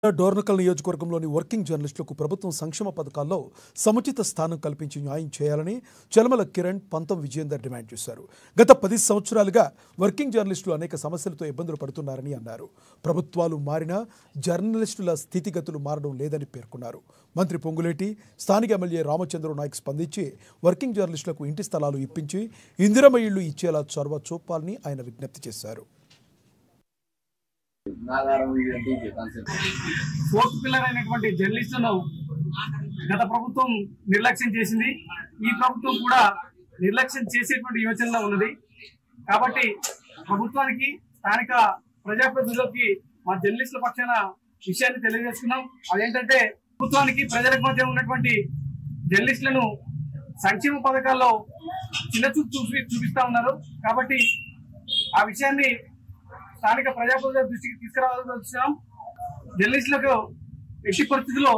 డోర్నకల్ నియోజకవర్గంలోని వర్కింగ్ జర్నలిస్టులకు ప్రభుత్వం సంక్షేమ పథకాల్లో సముచిత స్థానం కల్పించి న్యాయం చేయాలని చలమల కిరణ్ పంతం విజయేందర్ డిమాండ్ చేశారు. గత 10 సంవత్సరాలుగా వర్కింగ్ జర్నలిస్టులు అనేక సమస్యలతో ఇబ్బందులు పడుతున్నారని అన్నారు. ప్రభుత్వాలు మారినా జర్నలిస్టుల స్థితిగతులు మారడం లేదని పేర్కొన్నారు. మంత్రి పొంగులేటి, స్థానిక ఎమ్మెల్యే రామచంద్ర నాయక్ స్పందించి వర్కింగ్ జర్నలిస్టులకు ఇంటి స్థలాలు ఇప్పించి ఇందిరమ్మ ఇళ్లు ఇచ్చేలా చొరవ చూపాలని ఆయన విజ్ఞప్తి చేశారు. ఫోర్త్ పిల్లర్ అయినటువంటి జర్నలిస్టులను గత ప్రభుత్వం నిర్లక్ష్యం చేసింది. ఈ ప్రభుత్వం కూడా నిర్లక్ష్యం చేసేటువంటి యోచనలో ఉన్నది. కాబట్టి ప్రభుత్వానికి, స్థానిక ప్రజాప్రతినిధులకి మా జర్నలిస్టుల పక్షాన విషయాన్ని తెలియజేస్తున్నాం. అదేంటంటే ప్రభుత్వానికి ప్రజలకు మధ్య ఉన్నటువంటి జర్నలిస్టులను సంక్షేమ పథకాల్లో చిన్నచూపు చూపిస్తా ఉన్నారు. కాబట్టి ఆ విషయాన్ని స్థానిక ప్రజాప్రతినిధుల దృష్టికి తీసుకురావాల్సి వచ్చినాం. జర్నలిస్టులకు ఎట్టి పరిస్థితుల్లో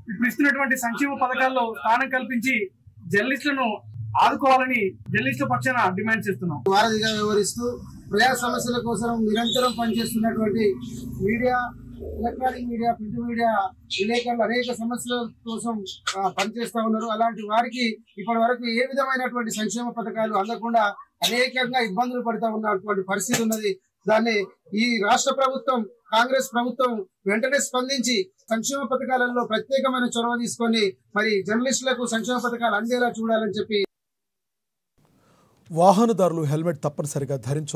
ఇప్పుడు ఇస్తున్నటువంటి సంక్షేమ పథకాల్లో స్థానం కల్పించి జర్నలిస్టులను ఆదుకోవాలని జర్నలిస్టుల పక్షాన డిమాండ్ చేస్తున్నాం. వారధిగా వ్యవహరిస్తూ ప్రజా సమస్యల కోసం నిరంతరం పనిచేస్తున్నటువంటి media, electronic media, print media విలేకరులు అనేక సమస్యల కోసం పనిచేస్తా ఉన్నారు. అలాంటి వారికి ఇప్పటి వరకు ఏ విధమైనటువంటి సంక్షేమ పథకాలు అందకుండా అనేకంగా ఇబ్బందులు పడుతూ ఉన్నటువంటి పరిస్థితి ఉన్నది. దాన్ని ఈ రాష్ట్ర ప్రభుత్వం, కాంగ్రెస్ ప్రభుత్వం వెంటనే స్పందించి సంక్షేమ పథకాలలో ప్రత్యేకమైన చొరవ తీసుకొని మరి జర్నలిస్టులకు సంక్షేమ పథకాలు అందేలా చూడాలని చెప్పి వాహనదారులు హెల్మెట్ తప్పనిసరిగా ధరించాలి.